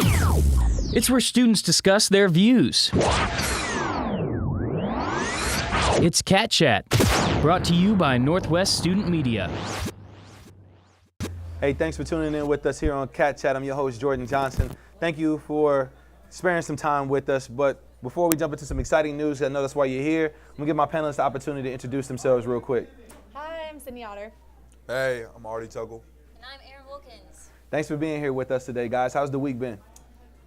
It's where students discuss their views. It's Cat Chat, brought to you by Northwest Student Media. Hey, thanks for tuning in with us here on Cat Chat. I'm your host, Jordan Johnson. Thank you for sparing some time with us. But before we jump into some exciting news, I know that's why you're here. I'm going to give my panelists the opportunity to introduce themselves real quick. Hi, I'm Sydney Otter. Hey, I'm Artie Tuggle. And I'm Aaron Wilkins. Thanks for being here with us today, guys. How's the week been?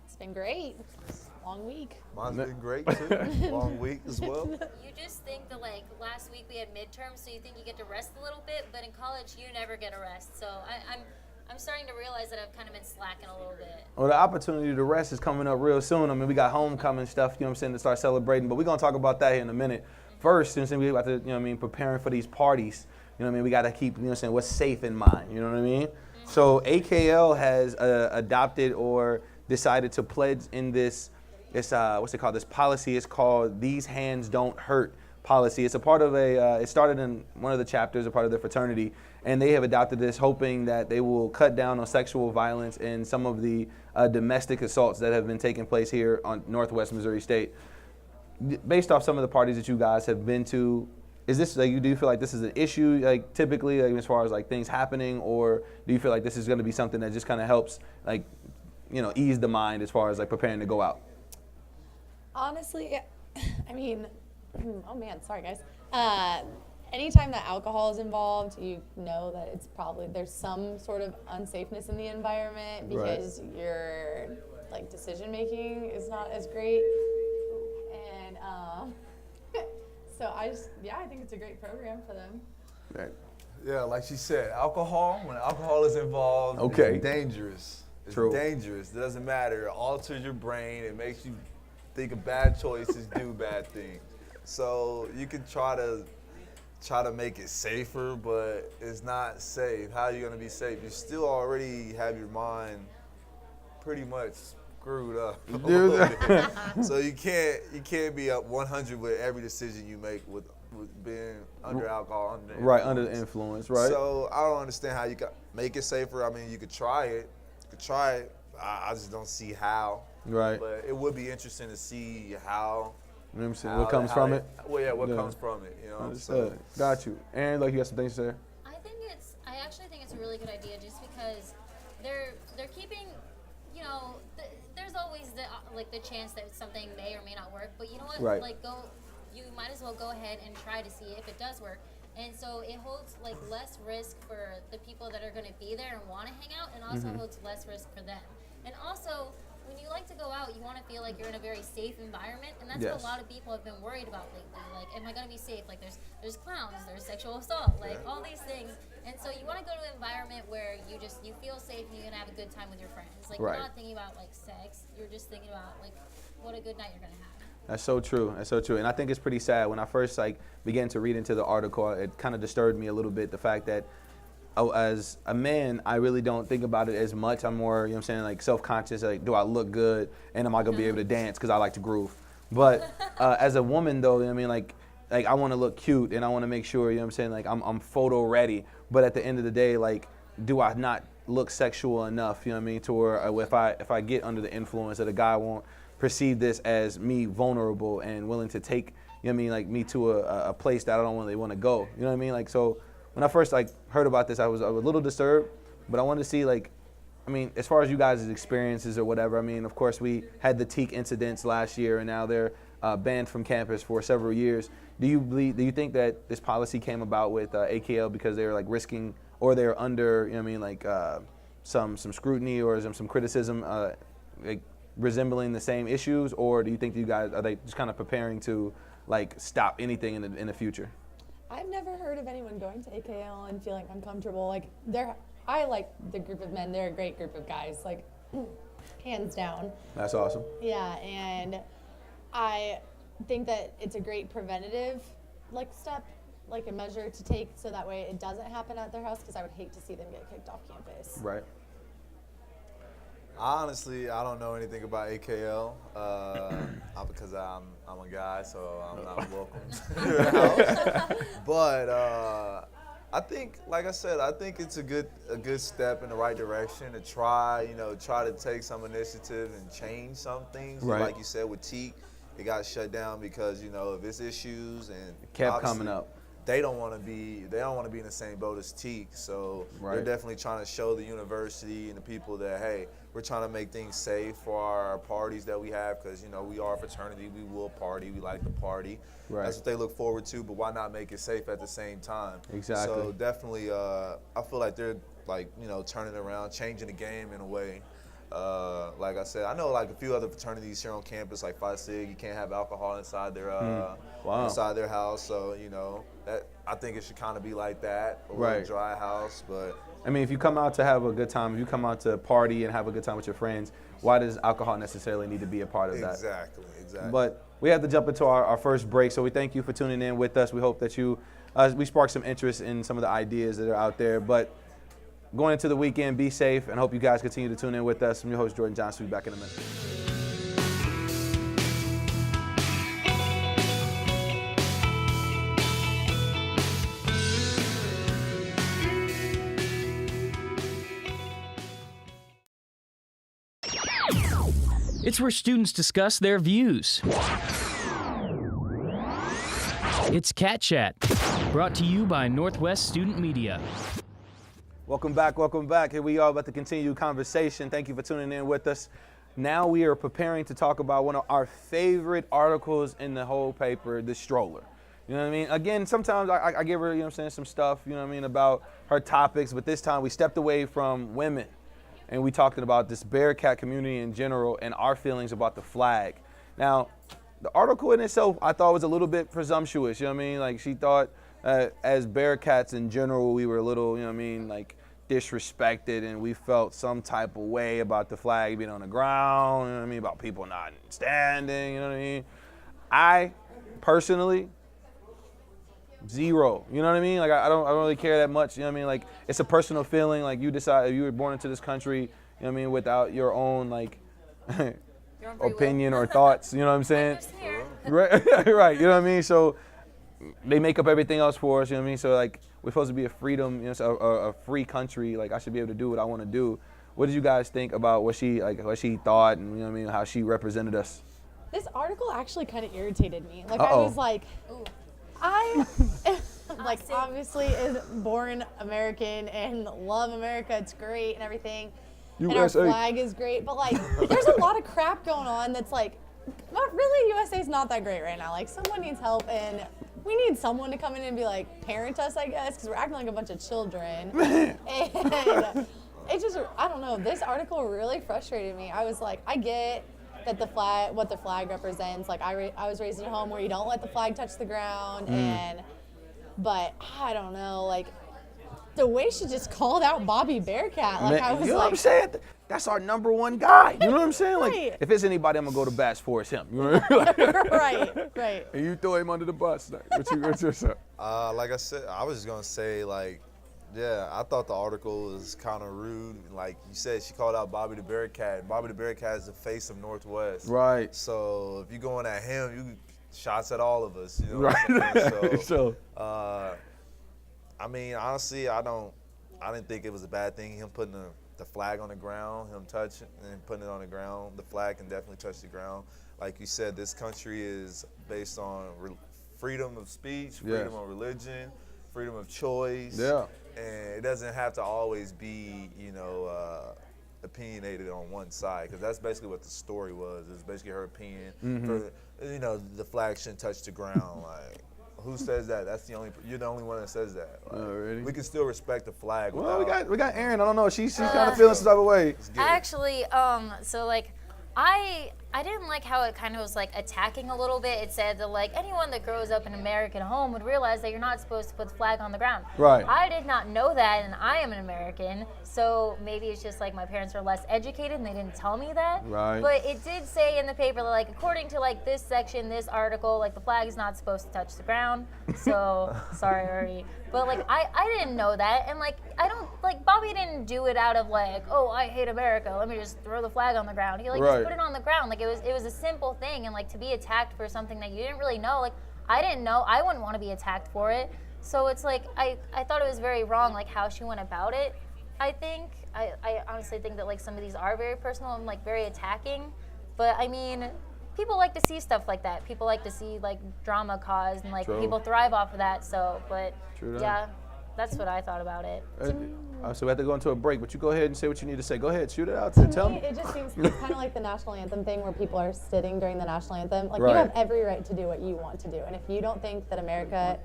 It's been great. Long week. Mine's been great, too. Long week as well. You just think that, like, last week we had midterms, so you think you get to rest a little bit, but in college you never get a rest. So I'm starting to realize that I've kind of been slacking a little bit. Well, the opportunity to rest is coming up real soon. I mean, we got homecoming stuff, you know what I'm saying, to start celebrating, but we're going to talk about that here in a minute. First, you know what I'm saying, we got to, you know what I mean, preparing for these parties. You know what I mean, we got to keep, you know what I'm saying, what's safe in mind, you know what I mean? Mm-hmm. So AKL has adopted or decided to pledge in this what's it called? This policy is called These Hands Don't Hurt policy. It's a part of it started in one of the chapters, a part of the fraternity, and they have adopted this hoping that they will cut down on sexual violence and some of the domestic assaults that have been taking place here on Northwest Missouri State. Based off some of the parties that you guys have been to, is this, like, do you feel like this is an issue, like, typically, like, as far as, like, things happening, or do you feel like this is going to be something that just kind of helps, like, you know, ease the mind as far as, like, preparing to go out? Honestly, I mean, oh man, sorry guys. Anytime that alcohol is involved, you know that it's probably, there's some sort of unsafeness in the environment because your, like, decision making is not as great. And so I think it's a great program for them. Right. Yeah, like she said, when alcohol is involved, it's dangerous. It's dangerous. It doesn't matter. It alters your brain. It makes you think of bad choices, do bad things. So you can try to make it safer, but it's not safe. How are you going to be safe? You still already have your mind pretty much screwed up. So you can't be up 100 with every decision you make with being under alcohol, under the influence, right? So I don't understand how you can make it safer. I mean, you could try it. I just don't see how. Right. But it would be interesting to see how. What comes from it? Well, yeah, what comes from it, you know. Understood. Got you. Aaron, like, you got some things to say? I actually think it's a really good idea just because they're keeping, you know, there's always the chance that something may or may not work, but you know what? Right. Like, you might as well go ahead and try to see if it does work. And so it holds, like, less risk for the people that are going to be there and want to hang out, and also holds less risk for them. And also, when you like to go out, you want to feel like you're in a very safe environment, and that's what a lot of people have been worried about lately. Like, am I going to be safe? Like, there's clowns, there's sexual assault, like, all these things. And so you want to go to an environment where you feel safe and you're going to have a good time with your friends. Like, you're not thinking about, like, sex. You're just thinking about, like, what a good night you're going to have. That's so true. That's so true. And I think it's pretty sad. When I first, like, began to read into the article, it kind of disturbed me a little bit, the fact that as a man, I really don't think about it as much. I'm more, you know what I'm saying, like, self-conscious, like, do I look good, and am I going to be able to dance because I like to groove. But as a woman, though, you know what I mean, like I want to look cute, and I want to make sure, you know what I'm saying, like, I'm photo ready. But at the end of the day, like, do I not look sexual enough, you know what I mean, to where if I get under the influence, that a guy won't perceive this as me vulnerable and willing to take, you know what I mean, like, me to a place that I don't really want to go. You know what I mean? Like, so when I first, like, heard about this, I was a little disturbed, but I wanted to see, like, I mean, as far as you guys' experiences or whatever, I mean, of course, we had the teak incidents last year, and now they're banned from campus for several years. Do you think that this policy came about with AKL because they were, like, risking, or they're under, you know what I mean, like, some scrutiny or some criticism, like, resembling the same issues, or do you think you guys, are they just kind of preparing to, like, stop anything in the future? I've never heard of anyone going to AKL and feeling uncomfortable. Like, I like the group of men. They're a great group of guys, like, hands down. That's awesome. Yeah, and I think that it's a great preventative, like, step, like, a measure to take so that way it doesn't happen at their house, because I would hate to see them get kicked off campus. Right. Honestly, I don't know anything about AKL because I'm a guy, so I'm not welcome to their house. But I think, like I said, I think it's a good step in the right direction to try to take some initiative and change some things. Right. Like you said with teak, it got shut down because of its issues and it kept coming up. They don't want to be in the same boat as teak, so they're definitely trying to show the university and the people that, hey, we're trying to make things safe for our parties that we have, because we are a fraternity, we will party, we like to party. Right. That's what they look forward to, but why not make it safe at the same time? Exactly. So definitely, I feel like they're turning around, changing the game in a way. Like I said, I know like a few other fraternities here on campus, like Phi Sig, you can't have alcohol inside their inside their house. So that I think it should kind of be like that, a little dry house. But I mean, if you come out to have a good time, if you come out to party and have a good time with your friends, why does alcohol necessarily need to be a part of that? Exactly. But we have to jump into our first break, so we thank you for tuning in with us. We hope that we sparked some interest in some of the ideas that are out there. But going into the weekend, be safe, and hope you guys continue to tune in with us. I'm your host, Jordan Johnson. We'll be back in a minute. It's where students discuss their views. It's Cat Chat, brought to you by Northwest Student Media. Welcome back. Here we are about to continue conversation. Thank you for tuning in with us. Now we are preparing to talk about one of our favorite articles in the whole paper, the stroller. You know what I mean? Again, sometimes I give her, some stuff, about her topics, but this time we stepped away from women and we talked about this Bearcat community in general and our feelings about the flag. Now, the article in itself I thought was a little bit presumptuous, Like she thought as Bearcats in general, we were a little, disrespected, and we felt some type of way about the flag being on the ground, about people not standing, I personally, zero, I don't really care that much, it's a personal feeling, you decide if you were born into this country, without your own, opinion or thoughts, right, so they make up everything else for us, so we're supposed to be a freedom, a free country, I should be able to do what I want to do. What did you guys think about what she thought, and how she represented us? This article actually kind of irritated me. I was like, Ooh. I obviously is born American and love America. It's great and everything. USA. And our flag is great, but there's a lot of crap going on that's not really, USA's not that great right now. Someone needs help, and we need someone to come in and be parent us, I guess, because we're acting like a bunch of children. And it just, I don't know, this article really frustrated me. I was like, I get that what the flag represents. I was raised in a home where you don't let the flag touch the ground, but I don't know, the way she just called out Bobby Bearcat, I was you know what I'm saying? That's our number one guy. You know what I'm saying? Right. If it's anybody I'm gonna go to bat for, it's him. You know what I mean? Right. And you throw him under the bus. What's your say? Like I said, I was just gonna say yeah, I thought the article was kind of rude. Like you said, she called out Bobby the Bearcat. Bobby the Bearcat is the face of Northwest. Right. So if you're going at him, you shots at all of us. Right. So, honestly, I didn't think it was a bad thing. Him putting the flag on the ground, him touching and putting it on the ground. The flag can definitely touch the ground. Like you said, this country is based on freedom of speech, freedom of religion, freedom of choice. Yeah. And it doesn't have to always be, opinionated on one side, because that's basically what the story was. It's basically her opinion. For, the flag shouldn't touch the ground. Who says that? You're the only one that says that. Really? We can still respect the flag. Well, we got Erin. I don't know. She's kind of feeling some type of way. Actually, I didn't like how it kind of was attacking a little bit. It said that anyone that grows up in an American home would realize that you're not supposed to put the flag on the ground. Right. I did not know that, and I am an American, so maybe it's just my parents are less educated and they didn't tell me that. Right. But it did say in the paper that according to this section, this article, the flag is not supposed to touch the ground. So sorry, Artie. But I didn't know that, and I don't Bobby didn't do it out of oh, I hate America, let me just throw the flag on the ground. He just put it on the ground. It was a simple thing, and to be attacked for something that you didn't really know, I didn't know, I wouldn't want to be attacked for it. So it's like, I thought it was very wrong, like how she went about it. I honestly think that like some of these are very personal and like very attacking. But I mean, people like to see stuff like that. People like to see like drama caused and like people thrive off of that. So, but yeah, that's what I thought about it. So we have to go into a break, but you go ahead and say what you need to say. Go ahead, shoot it out. Tell me. It just seems it's kind of like the national anthem thing where people are sitting during the national anthem. Like you have every right to do what you want to do. And if you don't think that America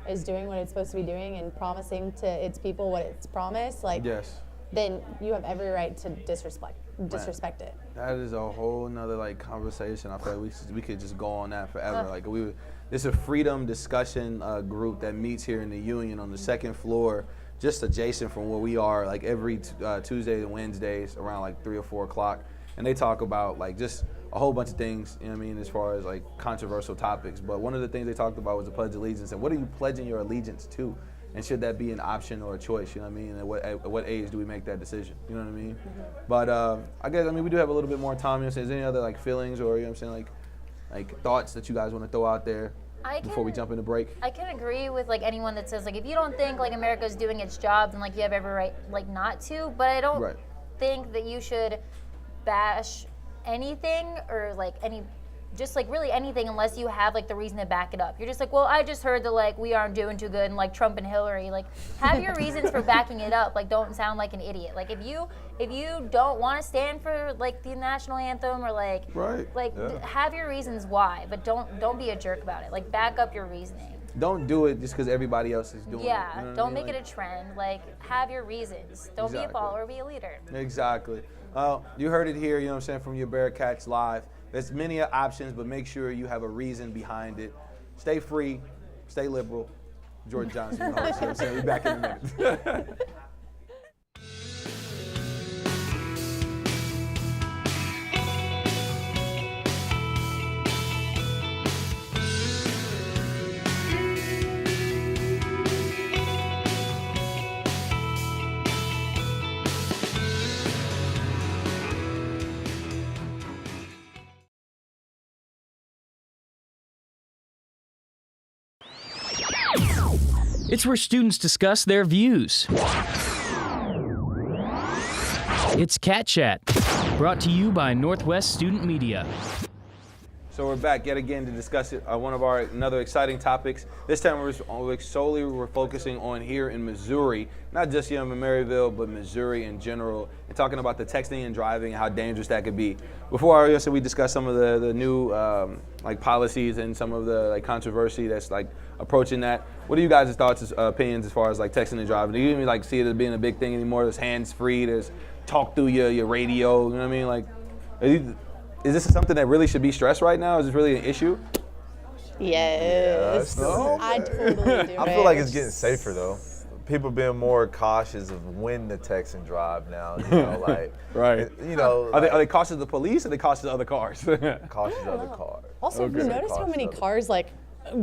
is doing what it's supposed to be doing and promising to its people what it's promised, like then you have every right to disrespect it. That is a whole nother like conversation. I feel like we could just go on that forever. Like this is a freedom discussion group that meets here in the Union on the second floor, just adjacent from where we are, like every Tuesday and Wednesdays around like 3 or 4 o'clock, and they talk about like just a whole bunch of things. You know what I mean, as far as like controversial topics. But one of the things they talked about was the Pledge of Allegiance, and what are you pledging your allegiance to? And should that be an option or a choice? You know what I mean? And at what age do we make that decision? You know what I mean? But I guess we do have a little bit more time. You know what I'm saying? Is there any other like feelings or you know what I'm saying like thoughts that you guys want to throw out there before we jump into break? I can agree with like anyone that says like if you don't think like America's doing its job, then like you have every right like not to. But I don't think that you should bash anything or like just like really anything unless you have like the reason to back it up. You're just like, well, I just heard that like we aren't doing too good and like Trump and Hillary. Like have your reasons for backing it up. Like don't sound like an idiot. Like if you don't want to stand for like the national anthem or like have your reasons why, but don't be a jerk about it. Like back up your reasoning. Don't do it just because everybody else is doing it. Yeah, You know don't make it a trend. Like have your reasons. Don't be a follower, be a leader. Exactly. Well, you heard it here, you know what I'm saying, from your Bearcats Live. There's many options, but make sure you have a reason behind it. Stay free, stay liberal. Jordan Johnson, your host. You know what I'm saying? We'll be back in a minute. It's where students discuss their views. It's Cat Chat, brought to you by Northwest Student Media. So we're back yet again to discuss one of our another exciting topics. This time we're focusing on here in Missouri, not just here in Maryville, but Missouri in general, and talking about the texting and driving and how dangerous that could be. Before we discussed some of the new like policies and some of the like controversy that's like approaching that. What are you guys' thoughts, opinions as far as like texting and driving? Do you even like see it as being a big thing anymore? There's hands free, there's talk through your radio. You know what I mean? Like, is this something that really should be stressed right now? Is this really an issue? Yes. I totally do. I feel like it's getting safer though. People being more cautious of when to text and drive now. You know, like You know, are they cautious of the police or are they cautious of other cars? Cautious of other cars. Also, have you noticed how many cars like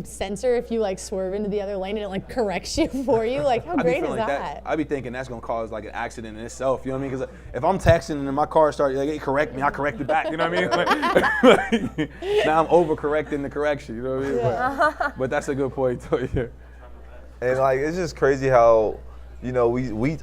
censor if you like swerve into the other lane and it like corrects you for you? Like how great is that? I'd be thinking that's gonna cause like an accident in itself. You know what I mean? Because if I'm texting and my car starts like it correct me, I correct it back. You know what I mean? Like, now I'm overcorrecting the correction. You know what I mean? Yeah. But that's a good point too. Yeah. And like it's just crazy how, you know,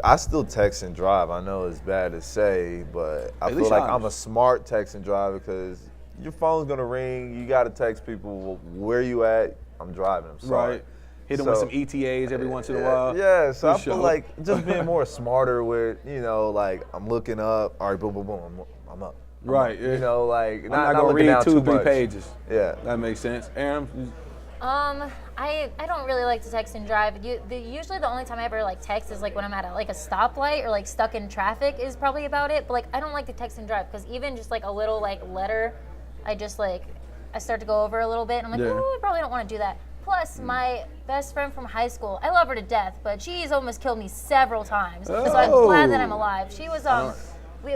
I still text and drive. I know it's bad to say, but I feel like I'm a smart text and driver because your phone's gonna ring. You gotta text people, well, where you at? I'm driving. I'm sorry. Right. Hit them with some ETAs every once in a while. Yeah. So I feel like just being more smarter with, you know, like I'm looking up. All right, boom, boom, boom. I'm up. Right. You know, like I'm not gonna read 2-3 pages. Yeah. That makes sense. Aaron. I don't really like to text and drive. Usually the only time I ever like text is like when I'm at like a stoplight or like stuck in traffic is probably about it. But like I don't like to text and drive because even just like a little like letter, I start to go over a little bit and I'm like, oh, I probably don't want to do that. Plus my best friend from high school, I love her to death, but she's almost killed me several times. So I'm glad that I'm alive. She was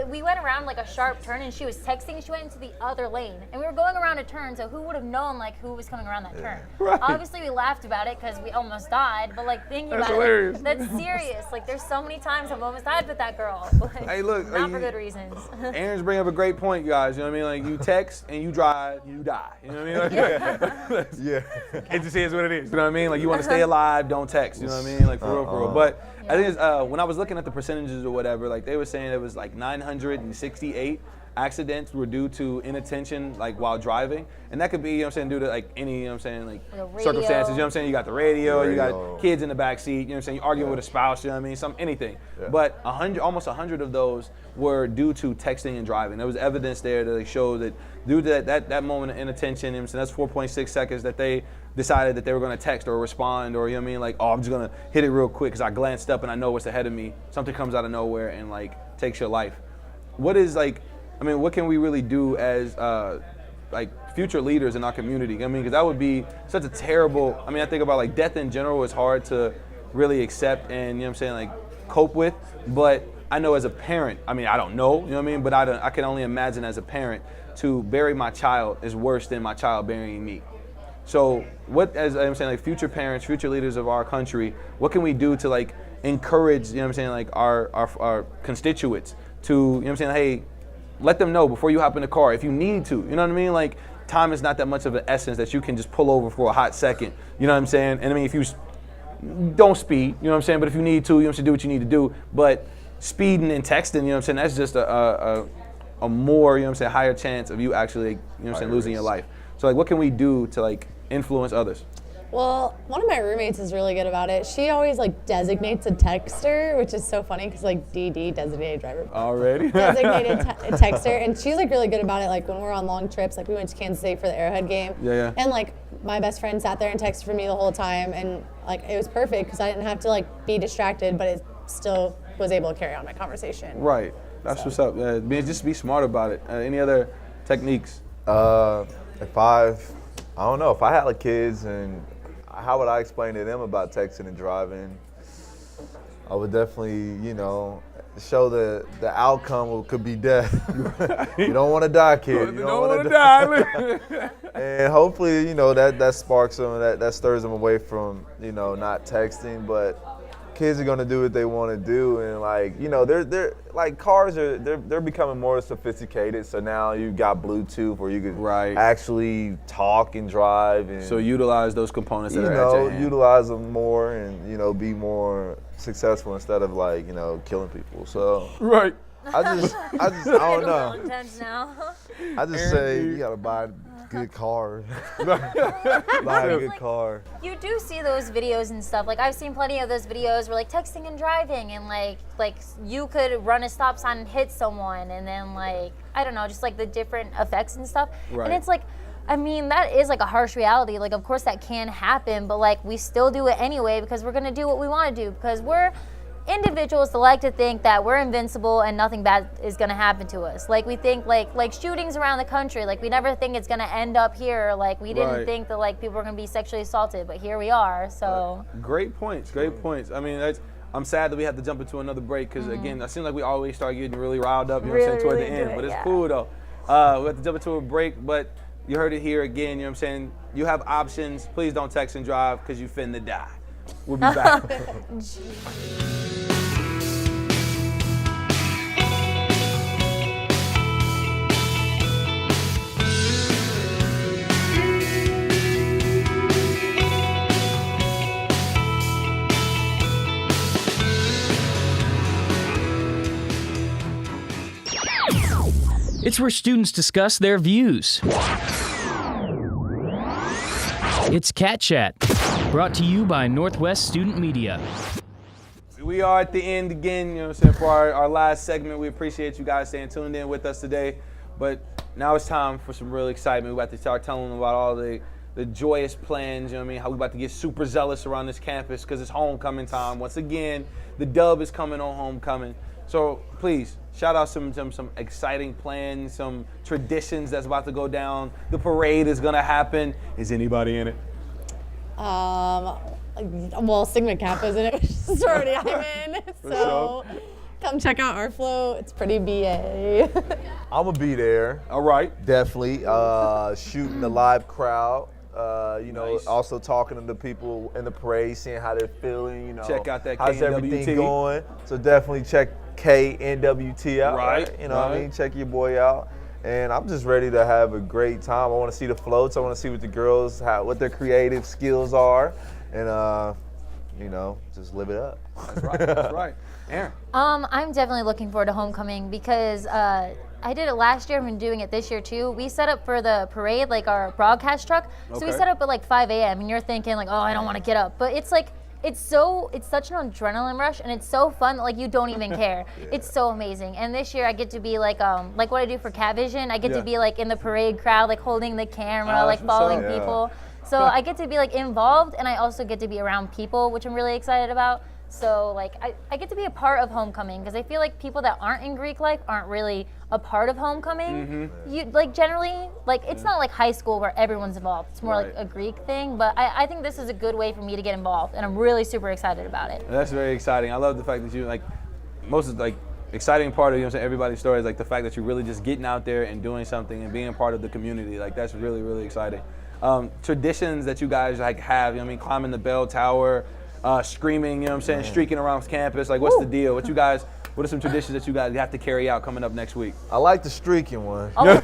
we went around like a sharp turn, and she was texting. She went into the other lane, and we were going around a turn. So who would have known like who was coming around that turn? Right. Obviously, we laughed about it because we almost died. But like thinking That's about hilarious. it, that's serious. Like there's so many times I've almost died with that girl. Like, Hey, look, not you- for good reasons. Aaron's bringing up a great point, guys. You know what I mean? Like, you text and you drive, you die. You know what I mean? Like, Yeah. it just is what it is. You know what I mean? Like, you want to stay alive, don't text. You know what I mean? Like, for real, for real. But I think it's, when I was looking at the percentages or whatever, like, they were saying it was like 968 accidents were due to inattention, like, while driving. And that could be, you know what I'm saying, due to, like, any, you know what I'm saying, like, The radio. circumstances. You know what I'm saying? You got the radio, you Radio. got kids in the back seat, you know what I'm saying? You arguing with a spouse, you know what I mean? Anything. Yeah. But almost 100 of those were due to texting and driving. There was evidence there that showed that due to that moment of inattention, you know what I'm saying, that's 4.6 seconds that they decided that they were going to text or respond, or, you know what I mean, like, oh, I'm just going to hit it real quick because I glanced up and I know what's ahead of me. Something comes out of nowhere and, like, takes your life. What is, like, I mean, what can we really do as, like, future leaders in our community? I mean, because that would be such a terrible, I mean, I think about, like, death in general is hard to really accept and, you know what I'm saying, like, cope with. But I know as a parent, I mean, I don't know, you know what I mean, but I can only imagine as a parent to bury my child is worse than my child burying me. So what, as I'm saying, like, future parents, future leaders of our country, what can we do to, like, encourage, you know what I'm saying, like, our constituents to, you know what I'm saying, hey, let them know before you hop in the car if you need to, you know what I mean? Like, time is not that much of an essence that you can just pull over for a hot second, you know what I'm saying? And I mean, if you don't speed, you know what I'm saying, but if you need to, you know what I'm saying, do what you need to do. But speeding and texting, you know what I'm saying, that's just a more, you know what I'm saying, higher chance of you actually, you know what I'm saying, losing your life. So, like, what can we do to, like, influence others? Well, one of my roommates is really good about it. She always like designates a texter, which is so funny because like DD, designated driver. Already? Designated texter, and she's like really good about it. Like when we're on long trips, like we went to Kansas State for the Arrowhead game. Yeah. And like my best friend sat there and texted for me the whole time, and like it was perfect because I didn't have to like be distracted, but it still was able to carry on my conversation. Right. That's what's up. Just be smart about it. Any other techniques? If I don't know, if I had like kids, and how would I explain to them about texting and driving? I would definitely, you know, show the outcome could be death. You don't want to die, kid. You don't want to die. And hopefully, you know, that sparks them, that stirs them away from, you know, not texting. But kids are gonna do what they want to do, and like, you know, they're like cars they're becoming more sophisticated. So now you got Bluetooth where you could actually talk and drive, and so utilize those components that you are know, at your hand. utilize them more, and you know, be more successful instead of like, you know, killing people. So Right. I don't know. Intense now. I just say you gotta buy a good car. Buy a good car. You do see those videos and stuff. Like I've seen plenty of those videos where like texting and driving, and like you could run a stop sign and hit someone, and then like I don't know, just like the different effects and stuff. Right. And it's like, I mean, that is like a harsh reality. Like of course that can happen, but like we still do it anyway because we're gonna do what we want to do because we're individuals that like to think that we're invincible and nothing bad is going to happen to us. Like we think like shootings around the country, like we never think it's going to end up here. Like we didn't think that like people were going to be sexually assaulted, but here we are. So great points. I mean, I'm sad that we have to jump into another break because again, it seems like we always start getting really riled up, you know what I'm saying, toward the end. But it's cool though. We have to jump into a break, but you heard it here again, you know what I'm saying? You have options. Please don't text and drive because you finna die. We'll be back. It's where students discuss their views. It's Cat Chat, brought to you by Northwest Student Media. We are at the end again, you know what I'm saying, for our last segment. We appreciate you guys staying tuned in with us today. But now it's time for some real excitement. We're about to start telling them about all the joyous plans, you know what I mean, how we're about to get super zealous around this campus because it's homecoming time. Once again, the dub is coming on homecoming. So please, shout out some exciting plans, some traditions that's about to go down. The parade is going to happen. Is anybody in it? Well, Sigma Kappa's in it, which is sorority I'm in. So Come check out our float. It's pretty BA. I'm going to be there. All right. Definitely. Shooting the live crowd. Nice. Also talking to the people in the parade, seeing how they're feeling, Check out that how's KNWT. everything going. So definitely check KNWT out. Right. You know what I mean? Check your boy out. And I'm just ready to have a great time. I want to see the floats. I want to see what the girls, what their creative skills are. And, just live it up. That's right. That's right. Aaron. I'm definitely looking forward to homecoming because I did it last year. I've been doing it this year too. We set up for the parade, like our broadcast truck. So we set up at like 5 a.m. and you're thinking like, oh, I don't want to get up. But it's like, it's such an adrenaline rush and it's so fun that like you don't even care. It's so amazing. And this year I get to be like what I do for Cat Vision. I get to be like in the parade crowd, like holding the camera, like following people. So I get to be like involved and I also get to be around people, which I'm really excited about. So like I get to be a part of homecoming because I feel like people that aren't in Greek life aren't really a part of homecoming. You like generally like it's not like high school where everyone's involved. It's more like a Greek thing. But I think this is a good way for me to get involved, and I'm really super excited about it. That's very exciting. I love the fact that you like most of like exciting part of everybody's story is like the fact that you're really just getting out there and doing something and being a part of the community. Like that's really really exciting. Traditions that you guys like have. Climbing the bell tower. Screaming, streaking around campus. Like, what's the deal? What are some traditions that you guys have to carry out coming up next week? I like the streaking one. Oh,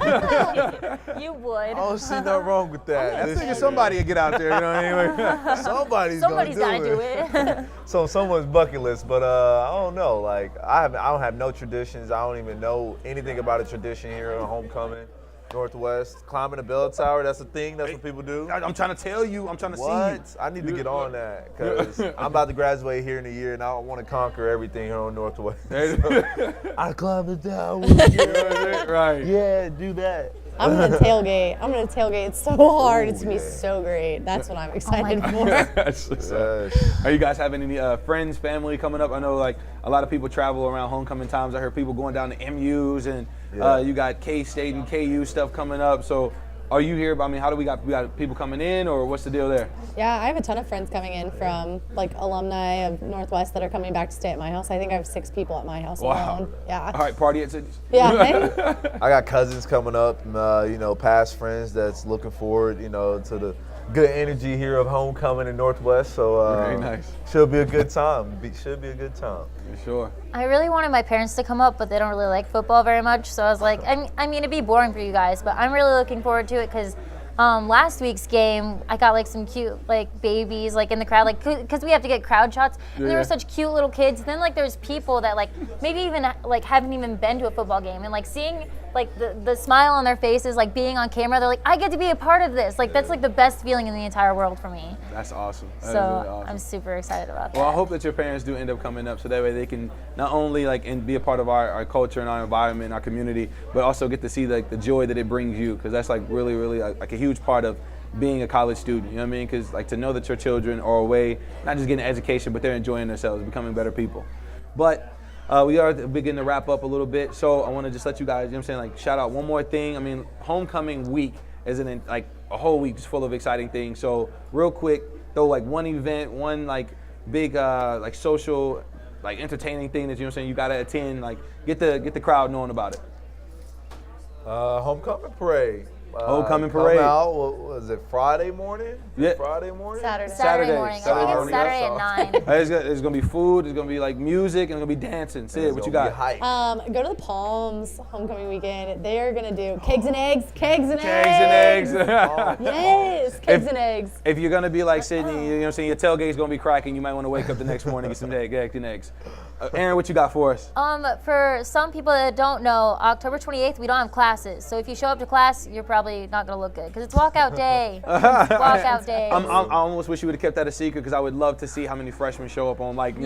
you would. I don't see nothing wrong with that. I think somebody will get out there, you know what I mean? Somebody's gotta do it. So someone's bucket list, but I don't know. Like I don't have no traditions. I don't even know anything about a tradition here on homecoming. Northwest, climbing a bell tower, that's a thing, that's what people do. I'm trying to tell you, I'm trying to see you. I need to get on that because I'm about to graduate here in a year and I want to conquer everything here on Northwest. So, I climb the tower. Right. Yeah, do that. I'm gonna tailgate so hard. It's gonna be so great. That's what I'm excited for. Are you guys having any friends, family coming up? I know like a lot of people travel around homecoming times. I heard people going down to MUs and you got K-State and KU stuff coming up. So are you here? How do we got people coming in or what's the deal there? Yeah, I have a ton of friends coming in from like alumni of Northwest that are coming back to stay at my house. I think I have 6 people at my house alone. Yeah. All right, party at Cities. Yeah. Hey? I got cousins coming up, past friends that's looking forward, to the good energy here of homecoming in Northwest. So very nice. Should be a good time. Should be a good time. For sure. I really wanted my parents to come up, but they don't really like football very much. So I was like, I mean, it'd be boring for you guys, but I'm really looking forward to it because last week's game, I got like some cute like babies like in the crowd, like because we have to get crowd shots. And there were such cute little kids. Then like there's people that like maybe even like haven't even been to a football game, and like seeing like the smile on their faces, like being on camera, they're like, I get to be a part of this. Like that's like the best feeling in the entire world for me. That's awesome. That so is really awesome. I'm super excited about that. Well, I hope that your parents do end up coming up so that way they can not only like be a part of our culture and our environment, our community, but also get to see like the joy that it brings you, because that's like really, really like a huge part of being a college student. You know what I mean? Because like to know that your children are away, not just getting an education, but they're enjoying themselves, becoming better people. But we are beginning to wrap up a little bit, so I want to just let you guys, like shout out one more thing. Homecoming week is like a whole week just full of exciting things. So real quick, throw like one event, one like big like social, like entertaining thing that you gotta attend. Like get the crowd knowing about it. Homecoming parade. Homecoming parade. Come out, what was it, Friday morning? Yeah. Friday morning? Saturday morning. I think it's Saturday at 9. It's gonna be food, it's gonna be like music, and it's gonna be dancing. Sid, what you got? Go to the Palms homecoming weekend. They are gonna do kegs and eggs. Yes, kegs and eggs. If you're gonna be like Sydney, your tailgate's gonna be cracking. You might want to wake up the next morning and get some eggs and eggs. Aaron, what you got for us? For some people that don't know, October 28th, we don't have classes. So if you show up to class, you're probably not going to look good because it's walkout day. Walkout day. I almost wish you would have kept that a secret because I would love to see how many freshmen show up on walkout day.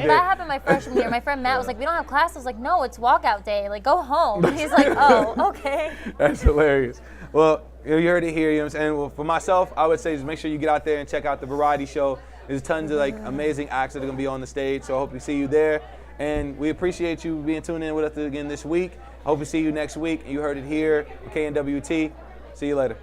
That happened my freshman year. My friend Matt was like, we don't have classes. I was like, no, it's walkout day. Like, go home. He's like, oh, okay. That's hilarious. Well, you heard it here, Well, for myself, I would say just make sure you get out there and check out the variety show. There's tons of like amazing acts that are gonna be on the stage, so I hope we see you there. And we appreciate you being tuned in with us again this week. I hope we see you next week. You heard it here, KNWT. See you later.